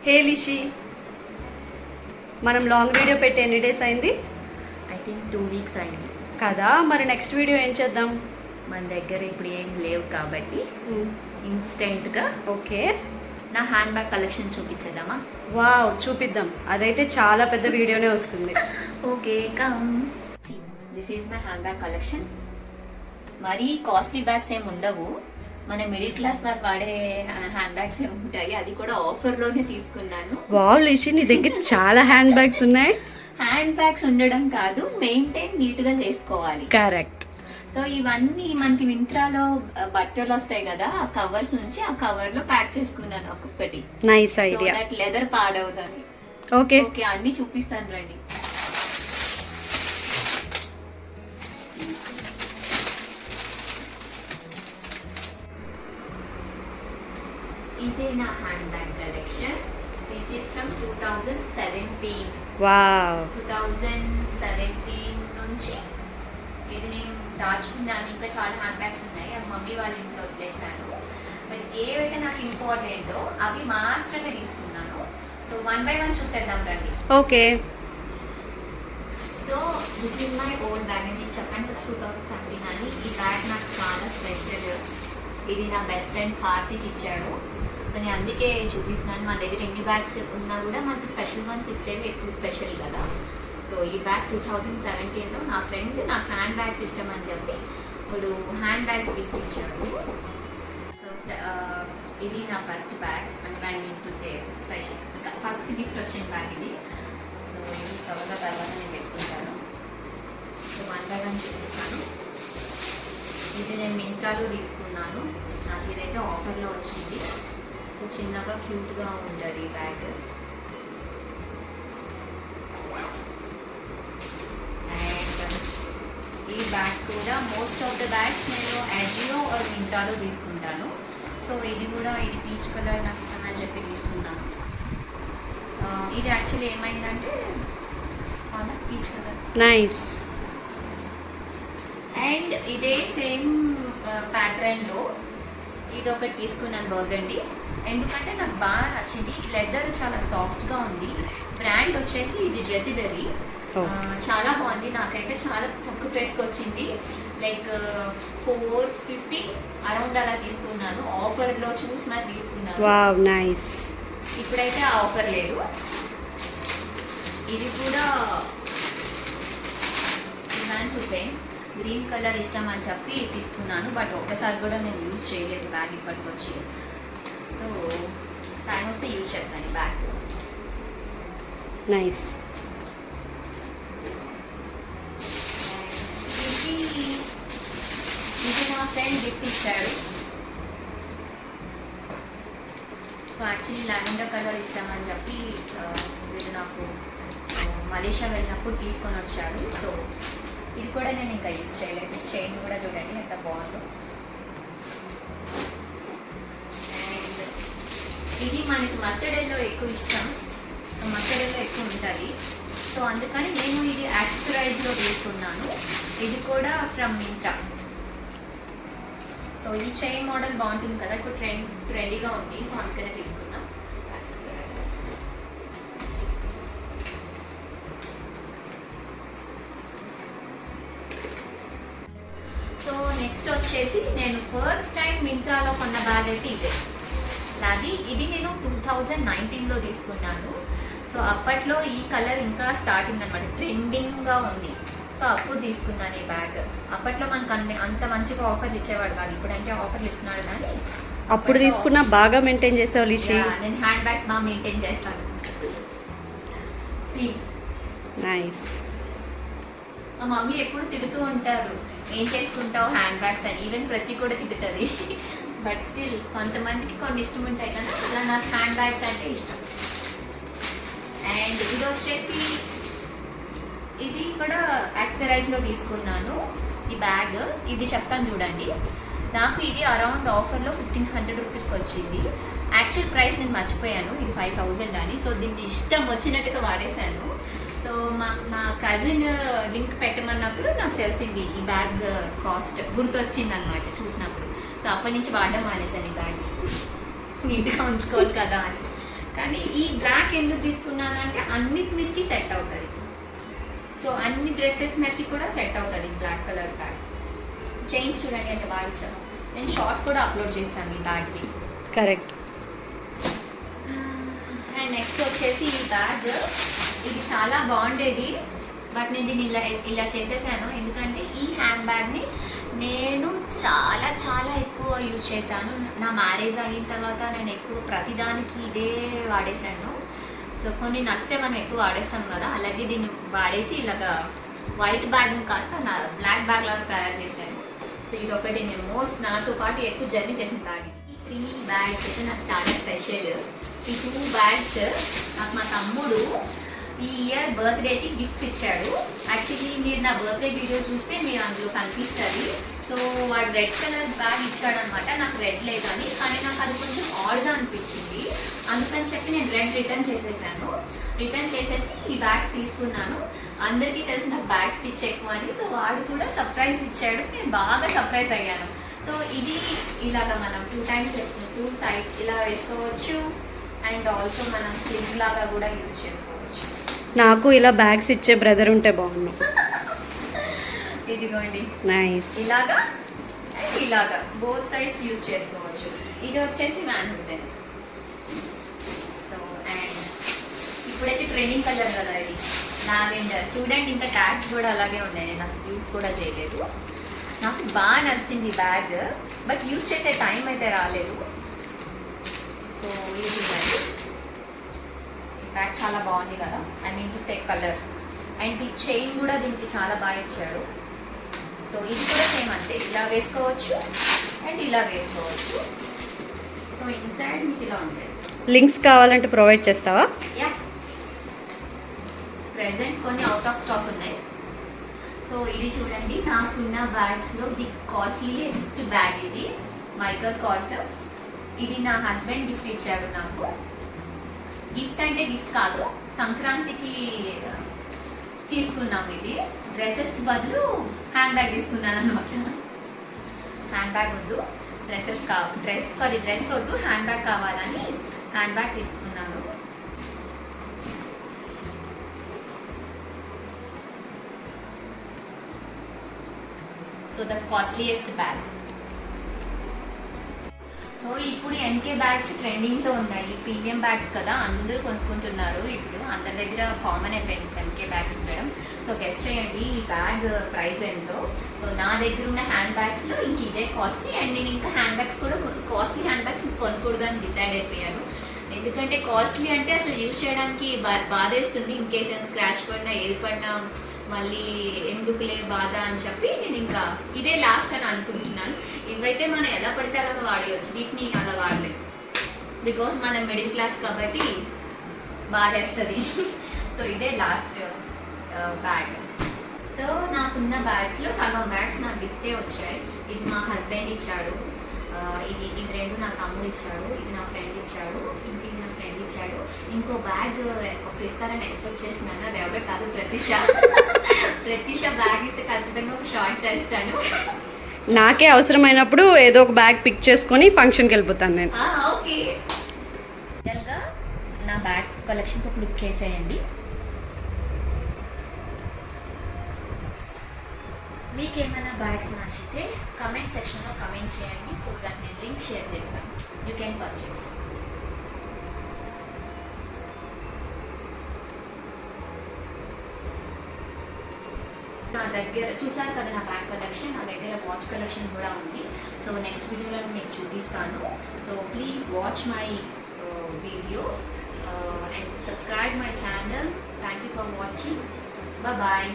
హే లిషి, మనం long video పెట్టి ఎన్ని డేస్ అయింది? ఐ థింక్ 2 వీక్స్ అయింది కదా. మరి నెక్స్ట్ వీడియో ఏం చేద్దాం? మన దగ్గర ఇప్పుడు ఏం లేవు కాబట్టి ఇన్స్టెంట్గా ఓకే, నా హ్యాండ్ బ్యాగ్ కలెక్షన్ చూపించేద్దామా? వావ్, చూపిద్దాం. అదైతే చాలా పెద్ద వీడియోనే వస్తుంది. Okay, come see, this is my hand bag collection. మరీ కాస్ట్లీ బ్యాగ్స్ ఏమి ఉండవు, మన మిడిల్ క్లాస్ వారు వాడే హ్యాండ్ బ్యాగ్స్ ఏమి ఉంటాయి. అది కూడా ఆఫర్లోనే తీసుకున్నాను. వావ్ లిషి, నీ దగ్గర చాలా హ్యాండ్ బ్యాగ్స్ ఉన్నాయి. హ్యాండ్ బ్యాగ్స్ ఉండడం కాదు, మెయింటైన్ నీట్గా చేసుకోవాలి. కరెక్ట్. సో ఇవన్నీ మనకి మింత్రాలో బట్టలు వస్తాయి కదా, ఆ కవర్స్ నుంచి ఆ కవర్ లో ప్యాక్ చేసుకున్నాను ఒక్కొక్కటి. Nice idea. దట్ లెదర్ పాడవుదని. ఓకే ఓకే, అన్ని చూపిస్తాను రండి. ఇదే నా hand bag collection. This is from 2017. Wow, 2017 నుంచి ఇది నేను దాచుకున్నాను. ఇంకా చాలా హ్యాండ్ బ్యాగ్స్ ఉన్నాయి, అవి మమ్మీ వాళ్ళ ఇంట్లో వదిలేసాను. బట్ ఏవైతే నాకు ఇంపార్టెంటో అవి మాత్రమే తీసుకున్నాను. సో 1 by 1 చూసేద్దాం రండి. Okay. So this is my old bag. నేను చెప్పాను కదా 2017 అని. ఈ బ్యాగ్ నాకు చాలా స్పెషల్. ఇది నా బెస్ట్ ఫ్రెండ్ కార్తీక్ ఇచ్చాడు. సో నేను అందుకే చూపిస్తున్నాను. మన దగ్గర ఎన్ని బ్యాగ్స్ ఉన్నా కూడా మనకి స్పెషల్ వన్స్ ఇచ్చేవి ఎప్పుడు స్పెషల్ కదా. సో ఈ బ్యాగ్ 2017లో నా ఫ్రెండ్ నాకు హ్యాండ్ బ్యాగ్స్ ఇష్టం అని చెప్పి ఇప్పుడు హ్యాండ్ బ్యాగ్స్ గిఫ్ట్ ఇచ్చాడు. సో ఇది నా ఫస్ట్ బ్యాగ్. అంటే I mean to say special first gift వచ్చిన బ్యాగ్ ఇది. సో ఇది కవర్ల తర్వాత నేను పెట్టుకుంటాను. సో 1 by 1 చూపిస్తాను. ఇది నేను మింత్రాలో తీసుకున్నాను. నాకు ఇదైతే ఆఫర్లో వచ్చింది. సో చిన్నగా క్యూట్గా ఉంటుంది ఈ బ్యాగ్. ఈ బ్యాగ్ కూడా మోస్ట్ ఆఫ్ ద బ్యాగ్స్ నేను అజియో ఆర్ మింత్రాలో తీసుకుంటాను. సో ఇది కూడా, ఇది పీచ్ కలర్ నాకు ఇష్టమని చెప్పి తీసుకున్నాను. ఇది యాక్చువల్లీ ఏమైందంటే పీచ్ కలర్. నైస్. అండ్ ఇదే సేమ్ ప్యాటర్న్లో ఇది ఒకటి తీసుకున్నాను, బర్గండి. ఎందుకంటే నాకు బాగా నచ్చింది. ఈ లెదర్ చాలా సాఫ్ట్గా ఉంది. బ్రాండ్ వచ్చేసి ఇది డ్రెసిబెర్రీ. చాలా బాగుంది. నాకైతే చాలా తక్కువ ప్రైస్కి వచ్చింది. లైక్ 450 అరౌండ్ అలా తీసుకున్నాను. ఆఫర్లో చూసి మరి తీసుకున్నాను. Wow, nice. ఇప్పుడైతే ఆ ఆఫర్ లేదు. ఇది కూడా ఇమాన్ హుసేన్ గ్రీన్ కలర్ ఇష్టం అని చెప్పి తీసుకున్నాను. బట్ ఒక్కసారి కూడా నేను యూజ్ చేయలేదు బ్యాగ్ ఇప్పటికొచ్చి. సో టైం వస్తే యూజ్ చేస్తాను ఈ బ్యాగ్. నైస్. ఇది నా ఫ్రెండ్ గిఫ్ట్ ఇచ్చాడు. సో యాక్చువల్లీ లావెండర్ కలర్ ఇష్టం అని చెప్పి వీడు నాకు మలేషియా వెళ్ళినప్పుడు తీసుకొని వచ్చాడు. సో ఇది కూడా నేను ఇంకా యూజ్ చేయలేదు. చైన్ కూడా చూడండి ఎంత బాగుందో. అండ్ ఇది మనకి మస్టర్డ్ ఎల్లో ఎక్కువ ఇష్టం, మస్టర్డ్ ఎల్లో ఎక్కువ ఉంటుంది. సో అందుకని నేను ఇది యాక్సెసరైజ్లో తీసుకున్నాను. ఇది కూడా ఫ్రమ్ మింత్రా. సో ఇది చైన్ మోడల్ బాగుంటుంది కదా, ఇప్పుడు ట్రెండీగా ఉంది. సో అందుకనే తీసుకున్నాం యాక్సెసరైజ్. సో నెక్స్ట్ వచ్చేసి నేను ఫస్ట్ టైం మింత్రాలో కొన్న బ్యాగ్ అయితే ఇదే. ఇది నేను 2019లో తీసుకున్నాను. సో అప్పట్లో ఈ కలర్ ఇంకా స్టార్టింగ్ అనమాట, ట్రెండింగ్గా ఉంది. సో అప్పుడు తీసుకున్నాను ఈ బ్యాగ్. అప్పట్లో మనకు అంత మంచిగా ఆఫర్లు ఇచ్చేవాడు కాదు. ఇప్పుడంటే ఆఫర్లు ఇస్తున్నాడు కానీ అప్పుడు తీసుకున్నా బాగా మెయింటైన్ చేసావు లిషి. నేను హ్యాండ్ బ్యాగ్స్ బాగా మెయింటైన్ చేస్తాను. నైస్. మా మమ్మీ ఎప్పుడు తిడుతూ ఉంటారు, ఏం చేసుకుంటావు హ్యాండ్ బ్యాగ్స్ అని. ఈవెన్ ప్రతి కూడా తిడుతుంది. బట్ స్టిల్ కొంతమందికి కొన్ని ఇష్టం ఉంటాయి కదా, అలా నాకు హ్యాండ్ బ్యాగ్స్ అంటే ఇష్టం. అండ్ ఇది వచ్చేసి ఇది కూడా యాక్సెసరైజ్లో తీసుకున్నాను ఈ బ్యాగ్. ఇది చెప్తాను చూడండి. నాకు ఇది అరౌండ్ ఆఫర్లో 1500 రూపీస్కి వచ్చింది. యాక్చువల్ ప్రైస్ నేను మర్చిపోయాను, ఇది 5000 అని. సో దీన్ని ఇష్టం వచ్చినట్టుగా వాడేశాను. సో మా కజిన్ లింక్ పెట్టమన్నప్పుడు నాకు తెలిసింది ఈ బ్యాగ్ కాస్ట్, గుర్తొచ్చింది అనమాట చూసినప్పుడు. సో అప్పటి నుంచి వాడడం మానేశాను ఈ బ్యాగ్ని. నీట్గా ఉంచుకోవాలి కదా అని. కానీ ఈ బ్లాక్ ఎందుకు తీసుకున్నానంటే అన్నిటి మీదకి సెట్ అవుతుంది. సో అన్ని డ్రెస్సెస్ మీదకి కూడా సెట్ అవుతుంది బ్లాక్ కలర్ బ్యాగ్. చైన్స్ చూడండి ఎంత బాగా ఇచ్చాను. నేను షార్ట్ కూడా అప్లోడ్ చేశాను ఈ బ్యాగ్కి. కరెక్ట్. అండ్ నెక్స్ట్ వచ్చేసి ఈ బ్యాగ్, ఇది చాలా బాగుండేది బట్ నేను దీన్ని ఇలా చేసేసాను. ఎందుకంటే ఈ హ్యాండ్ బ్యాగ్ని నేను చాలా చాలా ఎక్కువ యూజ్ చేశాను. నా మ్యారేజ్ అయిన తర్వాత నేను ఎక్కువ ప్రతిదానికి ఇదే వాడేశాను. సో కొన్ని నచ్చితే మనం ఎక్కువ వాడేస్తాం కదా, అలాగే దీన్ని వాడేసి ఇలాగా వైట్ బ్యాగ్ని కాస్త నా బ్లాక్ బ్యాగ్ లాగా తయారు చేశాను. సో ఇది ఒకటి నేను నాతో పాటు ఎక్కువ జర్నీ చేసిన బ్యాగ్. ఈ 3 బ్యాగ్స్ అయితే నాకు చాలా స్పెషల్. ఈ 2 బ్యాగ్స్ నాకు మా తమ్ముడు ఈ ఇయర్ బర్త్డేకి గిఫ్ట్స్ ఇచ్చాడు. యాక్చువల్లీ మీరు నా బర్త్డే వీడియో చూస్తే మీరు అందులో కనిపిస్తుంది. సో వాడు రెడ్ కలర్ బ్యాగ్ ఇచ్చాడనమాట. నాకు రెడ్ లేదని, కానీ నాకు అది కొంచెం ఆడ్గా అనిపించింది. అందుకని చెప్పి నేను రెడ్ రిటర్న్ చేసేసాను. రిటర్న్ చేసేసి ఈ బ్యాగ్స్ తీసుకున్నాను. అందరికీ తెలిసిన బ్యాగ్స్ పిచ్ ఎక్కువ అని. సో వాడు కూడా సర్ప్రైజ్ ఇచ్చాడు. నేను బాగా సర్ప్రైజ్ అయ్యాను. సో ఇది ఇలాగ మనం 2 times వేసుకున్నాం. 2 sides ఇలా వేసుకోవచ్చు. అండ్ ఆల్సో మనం స్లింగ్ లాగా కూడా యూజ్ చేసుకోవచ్చు. నాకు ఇలా బ్యాగ్స్ ఇచ్చే బ్రదర్ ఉంటే బాగుండు. ఇదిగోండి నైస్. ఇలాగా అండ్ ఇలాగా బోత్ సైడ్స్ యూజ్ చేసుకోవచ్చు. ఇది వచ్చేసి వ్యాన్ హుసేన్. సో అండ్ ఇప్పుడైతే ట్రెండింగ్ కలర్ కదా ఇది, లావెండర్. చూడండి ఇంకా ట్యాగ్స్ కూడా అలాగే ఉన్నాయి. నేను అసలు యూజ్ కూడా చేయలేదు. నాకు బాగా నచ్చింది బ్యాగ్, బట్ యూజ్ చేసే టైం అయితే రాలేదు. సో ఇది చూడండి, ఈ బ్యాగ్ చాలా బాగుంది కదా. And into say colour. And ఈ చైన్ కూడా దీనికి చాలా బాగా ఇచ్చాడు. సో ఇది కూడా సేమ్ అంతే, ఇలా వేసుకోవచ్చు అండ్ ఇలా వేసుకోవచ్చు. సో ఇన్సైడ్ మీకు ఇలా ఉంటుంది. లింక్స్ కావాలంటే ప్రొవైడ్ చేస్తావా? యా, ప్రెసెంట్ కొన్ని అవుట్ ఆఫ్ స్టాక్ ఉన్నాయి. సో ఇది చూడండి, నాకున్న బ్యాగ్స్లో ది కాస్ట్లీయెస్ట్ బ్యాగ్ ఇది, మైకల్ కార్స్. ఇది నా హస్బెండ్ గిఫ్ట్ ఇచ్చాడు నాకు. గిఫ్ట్ అంటే గిఫ్ట్ కాదు, సంక్రాంతికి తీసుకున్నాం. ఇది డ్రెస్సెస్ బదులు హ్యాండ్ బ్యాగ్ తీసుకున్నాను అనమాట. హ్యాండ్ బ్యాగ్ వద్దు, డ్రెస్ వద్దు, హ్యాండ్ బ్యాగ్ కావాలని హ్యాండ్ బ్యాగ్ తీసుకున్నాను. So the costliest bag. So ఇప్పుడు ఎన్కే బ్యాగ్స్ ట్రెండింగ్లో ఉన్నాయి. ప్రీమియం బ్యాగ్స్ కదా, అందరూ కొనుక్కుంటున్నారు. ఇప్పుడు అందరి దగ్గర కామన్ అయిపోయింది ఎన్కే బ్యాగ్స్ ఉండడం. సో గెస్ట్ చేయండి ఈ బ్యాగ్ ప్రైస్ ఎంతో. సో నా దగ్గర ఉన్న హ్యాండ్ బ్యాగ్స్లో ఇంక ఇదే కాస్ట్లీ. అండ్ నేను ఇంకా హ్యాండ్ బ్యాగ్స్ కూడా కాస్ట్లీ హ్యాండ్ బ్యాగ్స్ కొనకూడదని డిసైడ్ అయిపోయాను. ఎందుకంటే కాస్ట్లీ అంటే అసలు యూజ్ చేయడానికి బాధేస్తుంది. ఇన్ కేస్ ఏమైనా స్క్రాచ్ పడినా ఏది పడినా మళ్ళీ ఎందుకులే బాధ అని చెప్పి నేను ఇంకా ఇదే లాస్ట్ అని అనుకుంటున్నాను. ఇవైతే మనం ఎలా పడితే అలా వాడేయచ్చు, వీటిని అలా వాడలేదు. బికాస్ మనం మిడిల్ క్లాస్ కాబట్టి బాధేస్తుంది. సో ఇదే లాస్ట్ బ్యాగ్. సో నాకున్న బ్యాగ్స్లో సగం బ్యాగ్స్ నాకు గిఫ్టే వచ్చాయి. ఇది మా హస్బెండ్ ఇచ్చాడు, ఇవి 2 నా తమ్ముడు ఇచ్చాడు, ఇది నా ఫ్రెండ్ ఇచ్చాడు, ఇది నా ఫ్రెండ్ ఇచ్చాడు. ఇంకో బ్యాగ్ ఒకరు ఇస్తారని ఎక్స్పెక్ట్ చేస్తున్నాను. అది ఎవరో కాదు, ప్రతిష బ్యాగ్ ఇస్తే ఖచ్చితంగా ఒక షార్ట్ చేస్తాను. నాకే అవసరమైనప్పుడు ఏదో ఒక బ్యాగ్ పిక్ చేసుకొని ఫంక్షన్కి వెళ్ళిపోతాను నేను. ఓకే, గా నా బ్యాగ్స్ కలెక్షన్కి ఒక లుక్ వేసేయండి. మీకు ఏమైనా బ్యాగ్స్ నచ్చితే కమెంట్ సెక్షన్లో కమెంట్ చేయండి. సో దట్ నేను లింక్ షేర్ చేస్తాను. You can purchase. నా దగ్గర చూసారు కదా నా బ్యాగ్ కలెక్షన్. నా దగ్గర వాచ్ కలెక్షన్ కూడా ఉంది. సో నెక్స్ట్ వీడియోలో నేను చూపిస్తాను. So please watch my video and subscribe my channel. Thank you for watching. Bye.